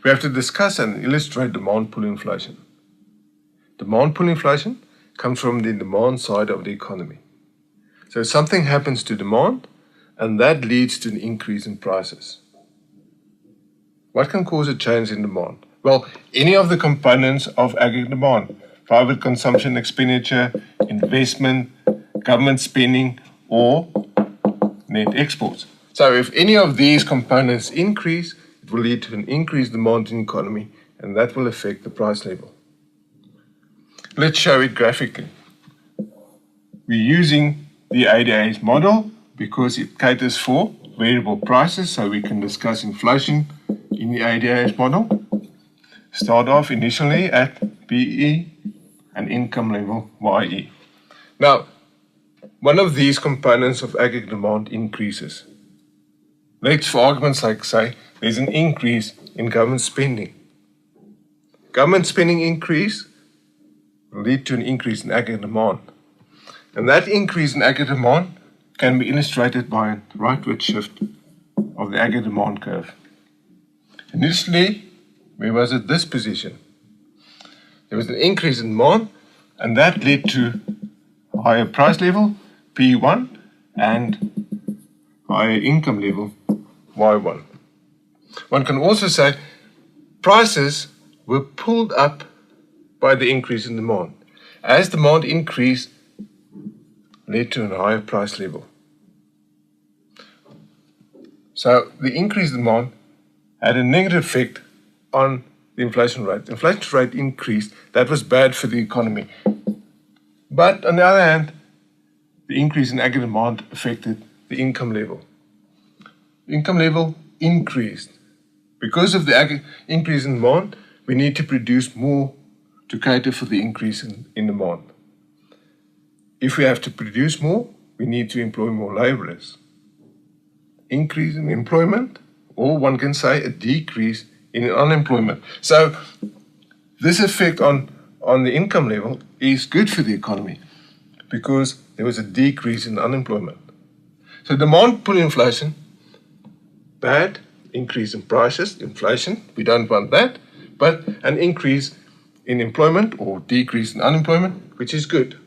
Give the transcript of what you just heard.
We have to discuss and illustrate demand pull inflation. Demand pull inflation comes from the demand side of the economy. So something happens to demand, and that leads to an increase in prices. What can cause a change in demand? Well, any of the components of aggregate demand: private consumption, expenditure, investment, government spending, or net exports. So if any of these components increase, it will lead to an increased demand in the economy, and that will affect the price level. Let's show it graphically. We're using the ADAS model because it caters for variable prices, so we can discuss inflation in the ADAS model. Start off initially at PE and income level YE. Now, one of these components of aggregate demand increases. Let's, for argument's sake, say there's an increase in government spending. Government spending increase will lead to an increase in aggregate demand. And that increase in aggregate demand can be illustrated by a rightward shift of the aggregate demand curve. Initially, we was at this position. There was an increase in demand, and that led to a higher price level, P1, and higher income level, Y1. One can also say prices were pulled up by the increase in demand. As demand increased, led to a higher price level. So the increased demand had a negative effect on the inflation rate. The inflation rate increased. That was bad for the economy. But on the other hand, the increase in aggregate demand affected the income level. The income level increased. Because of the increase in demand, we need to produce more to cater for the increase in demand. If we have to produce more, we need to employ more laborers. Increase in employment, or one can say a decrease in unemployment. So this effect on the income level is good for the economy because there was a decrease in unemployment. So demand pull inflation, bad, increase in prices, inflation, we don't want that, but an increase in employment or decrease in unemployment, which is good.